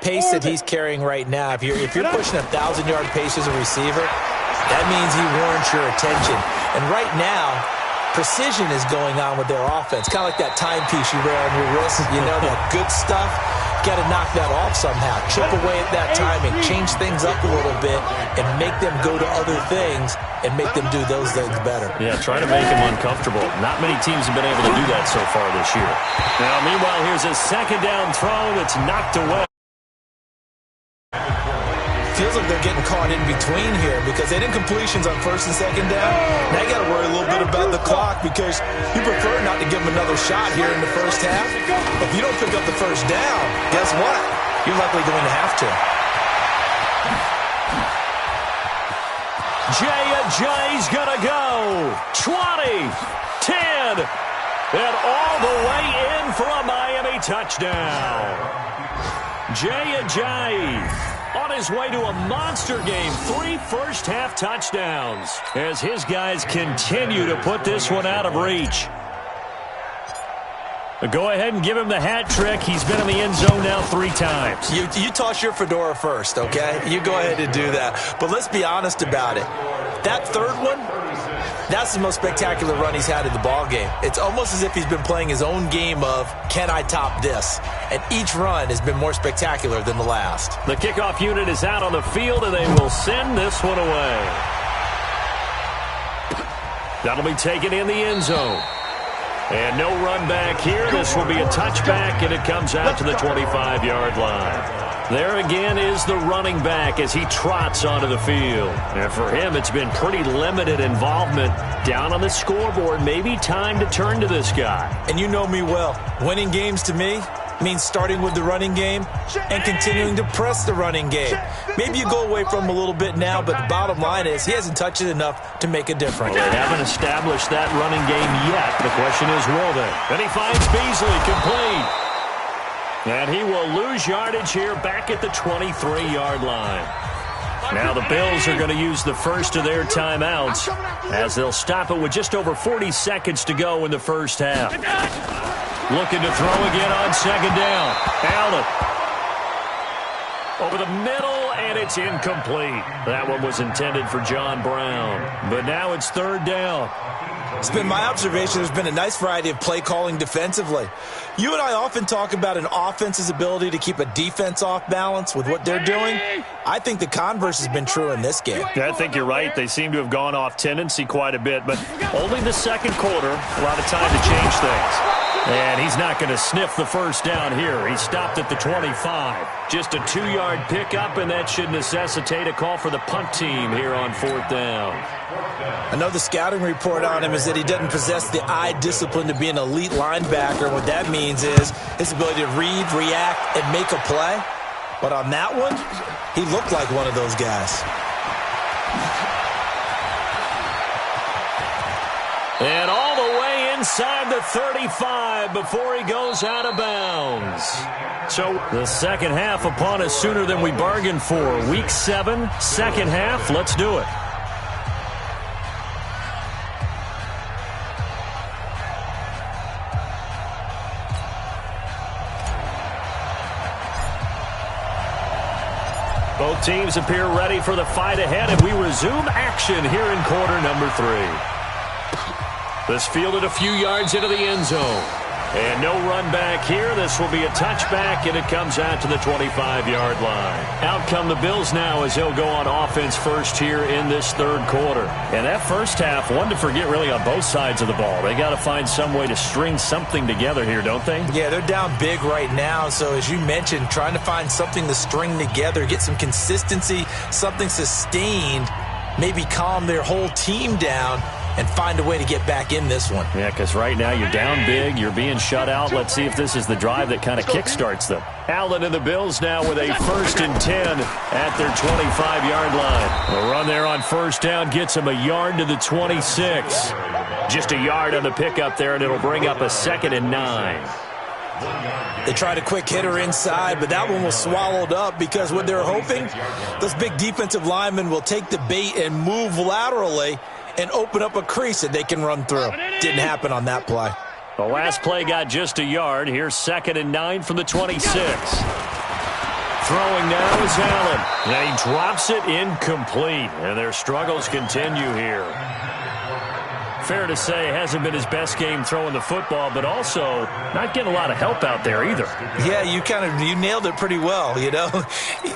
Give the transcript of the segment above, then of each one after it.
pace that he's carrying right now, if you're pushing a 1,000-yard pace as a receiver, that means he warrants your attention. And right now, precision is going on with their offense. Kind of like that timepiece you wear on your wrist. You know, that good stuff. Got to knock that off somehow. Chip away at that timing. Change things up a little bit and make them go to other things and make them do those things better. Yeah, try to make them uncomfortable. Not many teams have been able to do that so far this year. Now, meanwhile, here's a second down throw that's knocked away. Feels like they're getting caught in between here because they didn't completions on first and second down. Now you got to worry a little bit about the clock because you prefer not to give them another shot here in the first half. If you don't pick up the first down, guess what? You're likely going to have to. Jay's going to go. 20, 10, and all the way in for a Miami touchdown. Jay on his way to a monster game. 3 first-half touchdowns as his guys continue to put this one out of reach. Go ahead and give him the hat trick. He's been in the end zone now 3 times. You toss your fedora first, okay? You go ahead and do that. But let's be honest about it. That third one, that's the most spectacular run he's had in the ballgame. It's almost as if he's been playing his own game of, can I top this? And each run has been more spectacular than the last. The kickoff unit is out on the field, and they will send this one away. That'll be taken in the end zone. And no run back here. This will be a touchback, and it comes out to the 25-yard line. There again is the running back as he trots onto the field. And for him, it's been pretty limited involvement. Down on the scoreboard, maybe time to turn to this guy. And you know me well. Winning games to me means starting with the running game and continuing to press the running game. Maybe you go away from him a little bit now, but the bottom line is he hasn't touched it enough to make a difference. Well, they haven't established that running game yet. The question is, will they? And he finds Beasley complete. And he will lose yardage here back at the 23-yard line. Now the Bills are going to use the first of their timeouts as they'll stop it with just over 40 seconds to go in the first half. Looking to throw again on second down. Allen over the middle, and it's incomplete. That one was intended for John Brown. But now it's third down. It's been my observation there's been a nice variety of play calling defensively. You and I often talk about an offense's ability to keep a defense off balance with what they're doing. I think the converse has been true in this game. Yeah, I think you're right. They seem to have gone off tendency quite a bit, but only the second quarter, a lot of time to change things. And he's not going to sniff the first down here. He stopped at the 25. Just a 2-yard pickup, and that should necessitate a call for the punt team here on fourth down. I know the scouting report on him is that he doesn't possess the eye discipline to be an elite linebacker. What that means is his ability to read, react, and make a play. But on that one, he looked like one of those guys. And all the way inside the 35 before he goes out of bounds. So the second half upon us sooner than we bargained for. Week 7, second half. Let's do it. Both teams appear ready for the fight ahead, and we resume action here in quarter number 3. This fielded a few yards into the end zone. And no run back here. This will be a touchback, and it comes out to the 25-yard line. Out come the Bills now as they'll go on offense first here in this third quarter. And that first half, one to forget really on both sides of the ball. They got to find some way to string something together here, don't they? Yeah, they're down big right now. So as you mentioned, trying to find something to string together, get some consistency, something sustained, maybe calm their whole team down, and find a way to get back in this one. Yeah, because right now you're down big, you're being shut out. Let's see if this is the drive that kind of kickstarts them. Allen and the Bills now with a 1st and 10 at their 25-yard line. A run there on first down gets them a yard to the 26. Just a yard on the pickup there, and it'll bring up a 2nd and 9. They tried a quick hitter inside, but that one was swallowed up because what they're hoping, those big defensive linemen will take the bait and move laterally and open up a crease that they can run through. Didn't happen on that play. The last play got just a yard. Here's 2nd and 9 from the 26. Throwing now is Allen. And he drops it incomplete. And their struggles continue here. Fair to say, hasn't been his best game throwing the football, but also not getting a lot of help out there either. Yeah, you nailed it pretty well, you know.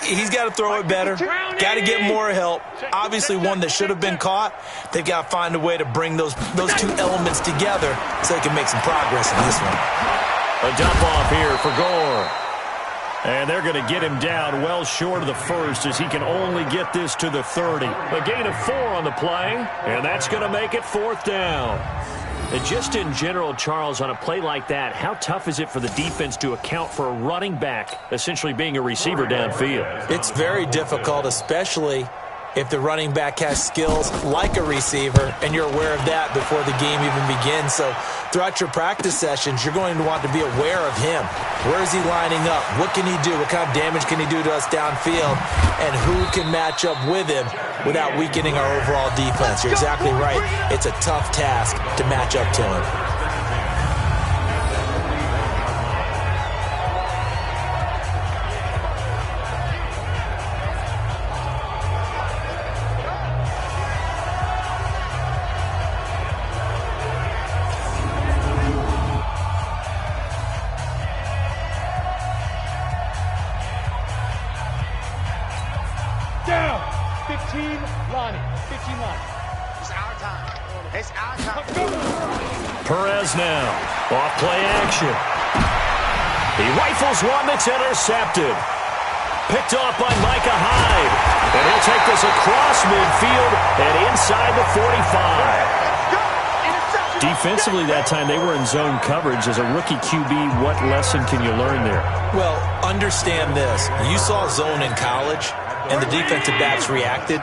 He's got to throw it better, got to get more help. Obviously, one that should have been caught. They've got to find a way to bring those two elements together so they can make some progress in this one. A dump off here for Gore. And they're going to get him down well short of the first as he can only get this to the 30. A gain of 4 on the play, and that's going to make it 4th down. And just in general, Charles, on a play like that, how tough is it for the defense to account for a running back essentially being a receiver downfield? It's very difficult, especially if the running back has skills like a receiver, and you're aware of that before the game even begins. So throughout your practice sessions, you're going to want to be aware of him. Where is he lining up? What can he do? What kind of damage can he do to us downfield? And who can match up with him without weakening our overall defense? You're exactly right. It's a tough task to match up to him. Perez now, off play action. He rifles one that's intercepted. Picked off by Micah Hyde. And he'll take this across midfield and inside the 45. Defensively that time, they were in zone coverage. As a rookie QB, what lesson can you learn there? Well, understand this. You saw zone in college, and the defensive backs reacted,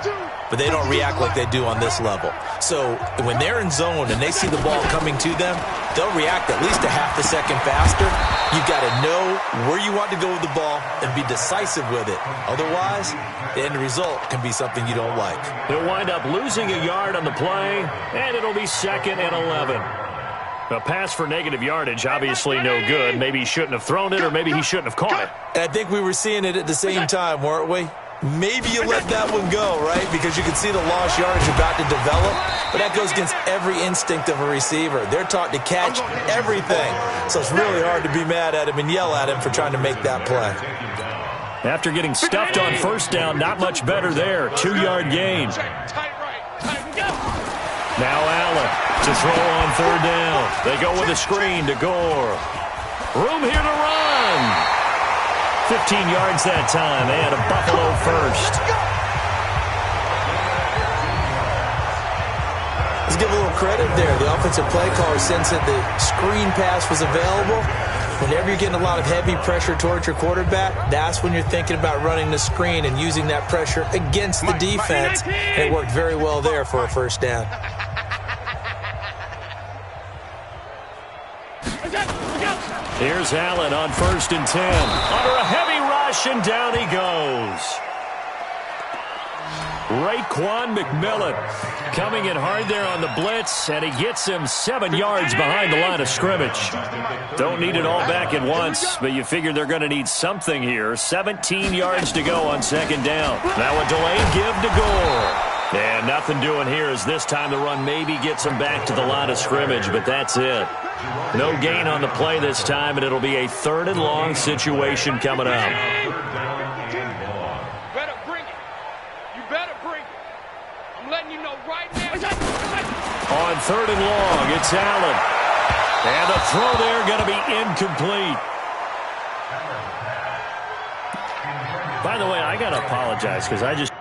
but they don't react like they do on this level. So when they're in zone and they see the ball coming to them, they'll react at least a half a second faster. You've got to know where you want to go with the ball and be decisive with it. Otherwise, the end result can be something you don't like. He'll wind up losing a yard on the play, and it'll be 2nd and 11. A pass for negative yardage, obviously no good. Maybe he shouldn't have thrown it, or maybe he shouldn't have caught it. And I think we were seeing it at the same time, weren't we? Maybe you let that one go, right? Because you can see the lost yardage about to develop. But that goes against every instinct of a receiver. They're taught to catch everything. So it's really hard to be mad at him and yell at him for trying to make that play. After getting stuffed on first down, not much better there. 2-yard gain. Now Allen to throw on 3rd down. They go with a screen to Gore. Room here to run. 15 yards that time, and a Buffalo first. Let's give a little credit there. The offensive play caller sensed that the screen pass was available. Whenever you're getting a lot of heavy pressure towards your quarterback, that's when you're thinking about running the screen and using that pressure against the defense. And it worked very well there for a first down. Here's Allen on 1st and 10. Under a heavy rush, and down he goes. Raekwon McMillan coming in hard there on the blitz, and he gets him 7 yards behind the line of scrimmage. Don't need it all back at once, but you figure they're going to need something here. 17 yards to go on 2nd down. Now a delayed give to Gore. And nothing doing here as this time the run maybe gets him back to the line of scrimmage, but that's it. No gain on the play this time, and it'll be a 3rd and long situation coming up. Better bring it. You better bring it. I'm letting you know right now. On 3rd and long, it's Allen. And the throw there going to be incomplete. By the way, I got to apologize because I just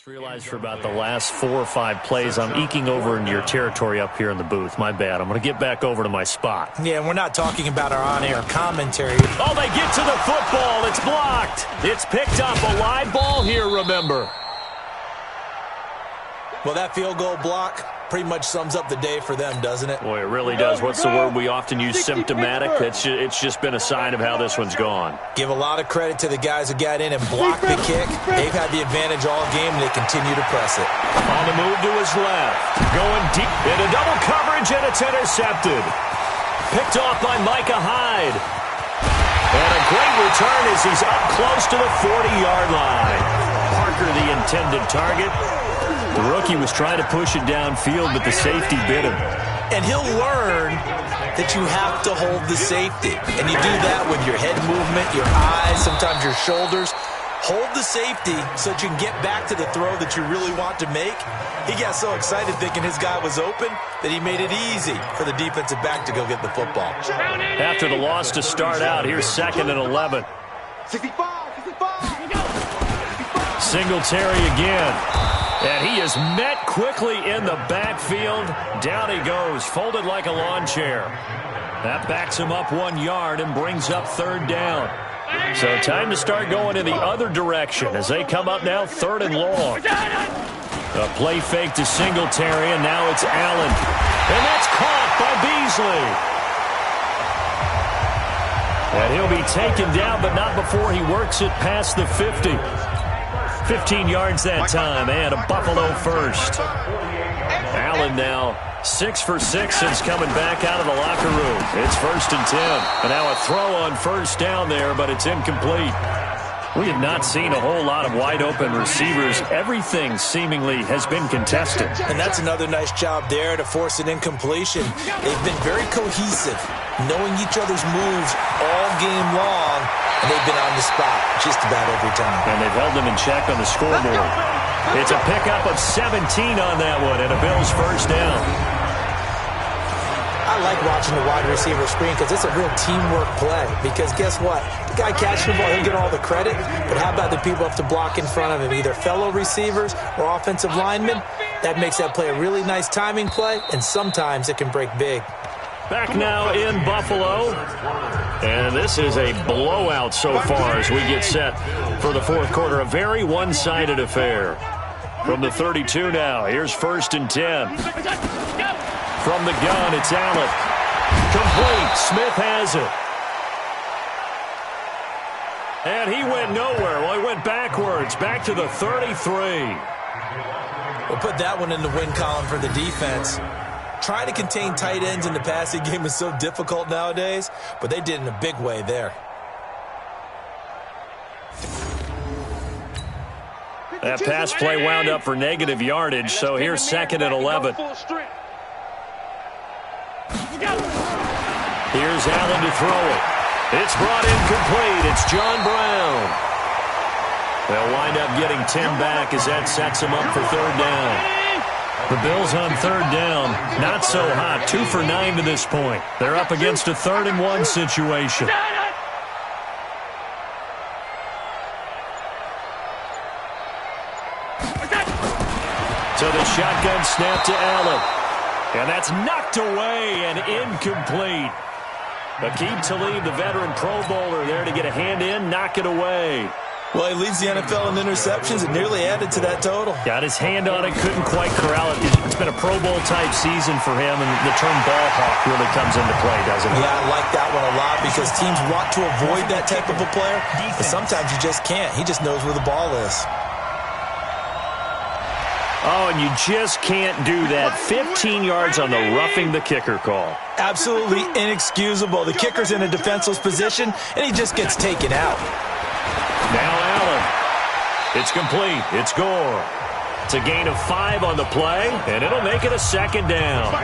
Realize for about the last 4 or 5 plays, I'm eking over into your territory up here in the booth. My bad. I'm going to get back over to my spot. Yeah, we're not talking about our on-air commentary. Oh, they get to the football. It's blocked. It's picked up. A live ball here, remember. Well, that field goal block pretty much sums up the day for them, doesn't it? Boy, it really does. What's the word we often use? Symptomatic. It's just been a sign of how this one's gone. Give a lot of credit to the guys who got in and blocked the kick. They've had the advantage all game, and they continue to press it. On the move to his left. Going deep into double coverage, and it's intercepted. Picked off by Micah Hyde. And a great return as he's up close to the 40-yard line. Parker, the intended target. The rookie was trying to push it downfield, but the safety bit him. And he'll learn that you have to hold the safety. And you do that with your head movement, your eyes, sometimes your shoulders. Hold the safety so that you can get back to the throw that you really want to make. He got so excited thinking his guy was open that he made it easy for the defensive back to go get the football. After the loss to start out, here's 2nd and 11. 65. Singletary again. And he is met quickly in the backfield. Down he goes, folded like a lawn chair. That backs him up 1 yard and brings up 3rd down. So time to start going in the other direction as they come up now 3rd and long. A play fake to Singletary, and now it's Allen. And that's caught by Beasley. And he'll be taken down, but not before he works it past the 50. 15 yards that time, and a Buffalo first. Allen now 6 for 6 since coming back out of the locker room. It's 1st and 10. And now a throw on 1st down there, but it's incomplete. We have not seen a whole lot of wide-open receivers. Everything seemingly has been contested. And that's another nice job there to force an incompletion. They've been very cohesive, knowing each other's moves all game long, and they've been on the spot just about every time. And they've held them in check on the scoreboard. It's a pickup of 17 on that one, and a Bills 1st down. I like watching the wide receiver screen because it's a real teamwork play. Because guess what? The guy catching the ball, he'll get all the credit. But how about the people have to block in front of him, either fellow receivers or offensive linemen? That makes that play a really nice timing play, and sometimes it can break big. Back now in Buffalo. And this is a blowout so far as we get set for the 4th quarter. A very one-sided affair. From the 32 now, here's 1st and 10. From the gun, it's Allen. Complete. Smith has it. And he went nowhere. Well, he went backwards. Back to the 33. We'll put that one in the win column for the defense. Trying to contain tight ends in the passing game is so difficult nowadays, but they did in a big way there. That pass play wound up for negative yardage, so here's 2nd and 11. Here's Allen to throw it. It's brought in complete. It's John Brown. They'll wind up getting 10 back as that sets them up for 3rd down. The Bills on 3rd down. Not so hot. 2 for 9 to this point. They're up against a 3rd and 1 situation. So the shotgun snap to Allen. And that's knocked away and incomplete. Aqib Talib, the veteran Pro Bowler, there to get a hand in, knock it away. Well, he leads the NFL in interceptions and nearly added to that total. Got his hand on it, couldn't quite corral it. It's been a Pro Bowl-type season for him, and the term ball hawk really comes into play, doesn't it? Yeah, I like that one a lot because teams want to avoid that type of a player, but sometimes you just can't. He just knows where the ball is. Oh, and you just can't do that. 15 yards on the roughing the kicker call. Absolutely inexcusable. The kicker's in a defenseless position, and he just gets taken out. Now Allen. It's complete. It's Gore. It's a gain of 5 on the play, and it'll make it a 2nd down.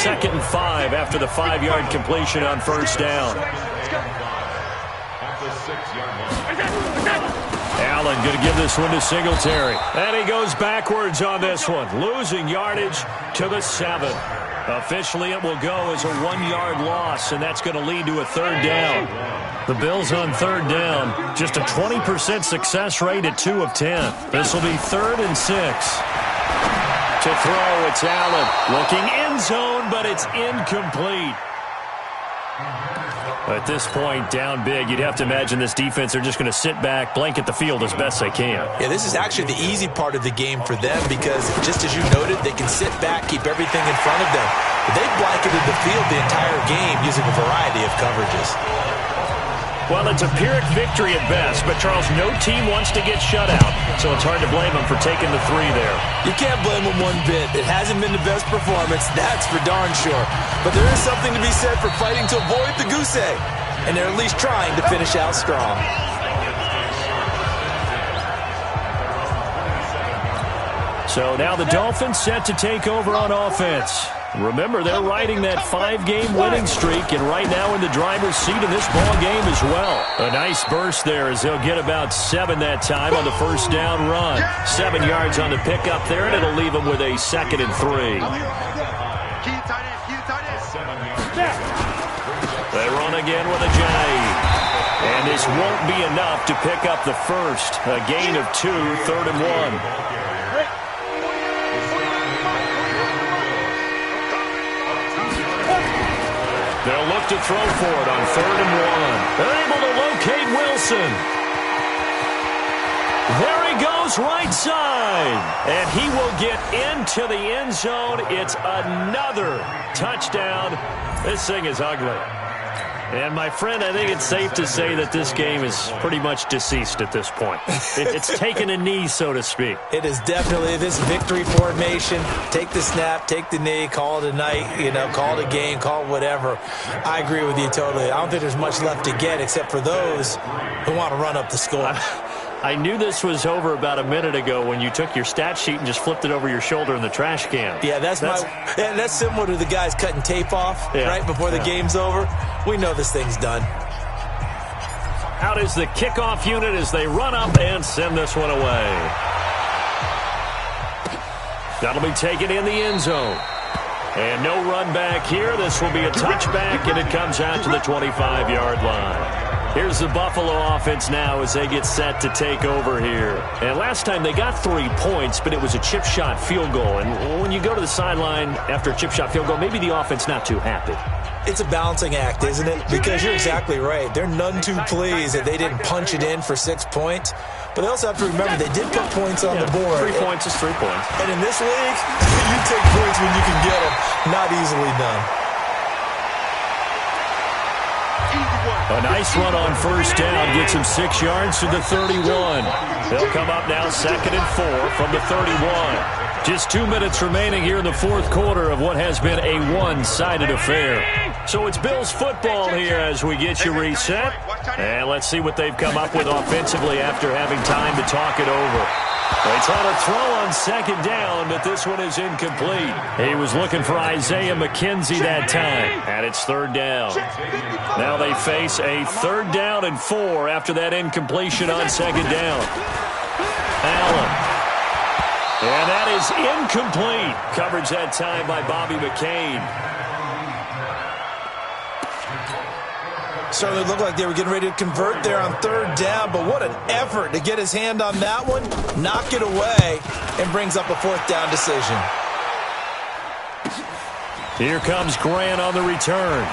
2nd and 5 after the 5-yard completion on 1st down. Allen going to give this one to Singletary. And he goes backwards on this one, losing yardage to the 7. Officially, it will go as a 1-yard loss, and that's going to lead to a third down. The Bills on third down, just a 20% success rate at 2 of 10. This will be 3rd and 6. To throw, it's Allen. Looking end zone, but it's incomplete. At this point, down big, you'd have to imagine this defense are just going to sit back, blanket the field as best they can. Yeah, this is actually the easy part of the game for them because, just as you noted, they can sit back, keep everything in front of them. But they've blanketed the field the entire game using a variety of coverages. Well, it's a Pyrrhic victory at best, but, Charles, no team wants to get shut out, so it's hard to blame them for taking the 3 there. You can't blame them one bit. It hasn't been the best performance, that's for darn sure. But there is something to be said for fighting to avoid the goose egg, and they're at least trying to finish out strong. So now the Dolphins set to take over on offense. Remember, they're riding that 5-game winning streak, and right now in the driver's seat in this ball game as well. A nice burst there as they'll get about 7 that time on the first down run. 7 yards on the pickup there, and it'll leave them with a 2nd and 3. They run again with a J. And this won't be enough to pick up the first. A gain of 2, 3rd and 1. They'll look to throw for it on 3rd and 1. They're able to locate Wilson. There he goes right side. And he will get into the end zone. It's another touchdown. This thing is ugly. And, my friend, I think it's safe to say that this game is pretty much deceased at this point. It's taken a knee, so to speak. It is definitely this victory formation. Take the snap, take the knee, call it a night, call it a game, call it whatever. I agree with you totally. I don't think there's much left to get except for those who want to run up the score. I knew this was over about a minute ago when you took your stat sheet and just flipped it over your shoulder in the trash can. Yeah, that's similar to the guys cutting tape off right before the game's over. We know this thing's done. Out is the kickoff unit as they run up and send this one away. That'll be taken in the end zone. And no run back here. This will be a touchback, and it comes out to the 25-yard line. Here's the Buffalo offense now as they get set to take over here. And last time they got 3 points, but it was a chip shot field goal. And when you go to the sideline after a chip shot field goal, maybe the offense not too happy. It's a balancing act, isn't it? Because you're exactly right. They're none too pleased that they didn't punch it in for 6 points. But they also have to remember they did put points on the board. 3 points is 3 points. And in this league, you take points when you can get them. Not easily done. A nice run on first down gets him 6 yards to the 31. They'll come up now 2nd and 4 from the 31. Just 2 minutes remaining here in the fourth quarter of what has been a one-sided affair. So it's Bills football here as we get you reset. And let's see what they've come up with offensively after having time to talk it over. They try to throw on 2nd down, but this one is incomplete. He was looking for Isaiah McKenzie that time, and it's 3rd down. Now they face a 3rd down and 4 after that incompletion on 2nd down. Allen. And that is incomplete. Coverage that time by Bobby McCain. Certainly looked like they were getting ready to convert there on 3rd down, but what an effort to get his hand on that one, knock it away, and brings up a 4th down decision. Here comes Grant on the return.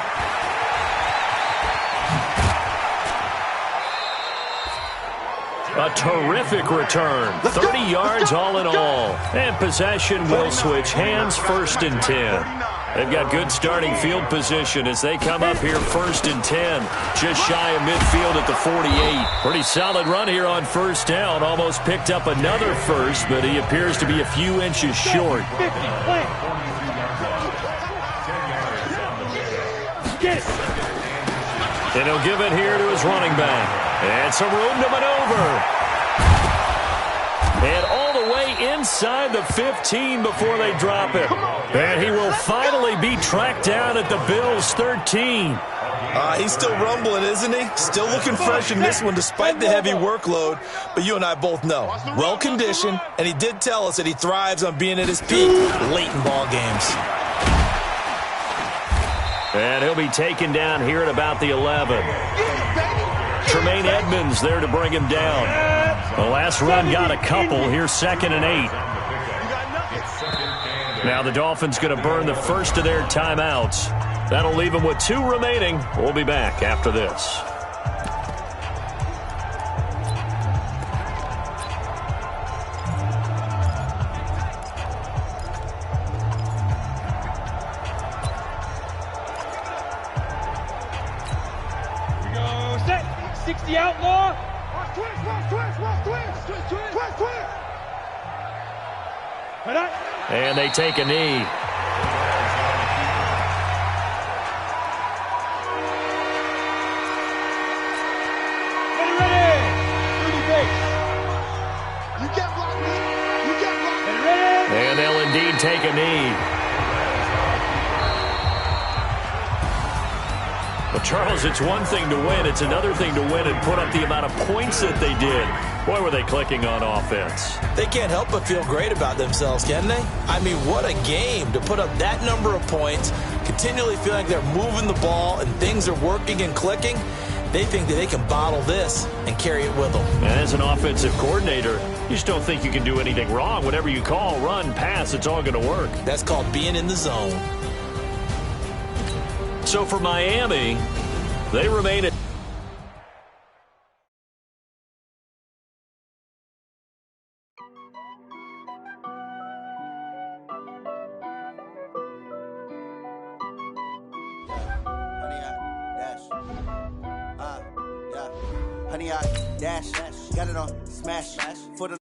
A terrific return. 30 yards all in all. And possession will switch hands, 1st and 10. They've got good starting field position as they come up here 1st and 10. Just shy of midfield at the 48. Pretty solid run here on 1st down. Almost picked up another first, but he appears to be a few inches short. And he'll give it here to his running back. And some room to maneuver. And all the way inside the 15 before they drop it. And he will finally be tracked down at the Bills' 13. He's still rumbling, isn't he? Still looking fresh in this one despite the heavy workload. But you and I both know, well-conditioned, and he did tell us that he thrives on being at his peak late in ball games. And he'll be taken down here at about the 11. Tremaine Edmonds there to bring him down. The last run got a couple. Here's 2nd and 8. Now the Dolphins going to burn the first of their timeouts. That'll leave them with 2 remaining. We'll be back after this. We go set. 60 outlaw. Twist. And they take a knee. And they'll indeed take a knee. Well, Charles, it's one thing to win. It's another thing to win and put up the amount of points that they did. Boy, were they clicking on offense. They can't help but feel great about themselves, can they? I mean, what a game to put up that number of points, continually feel like they're moving the ball and things are working and clicking. They think that they can bottle this and carry it with them. And as an offensive coordinator, you just don't think you can do anything wrong. Whatever you call, run, pass, it's all going to work. That's called being in the zone. So for Miami, they remain at Honey, I dash, got it on smash, foot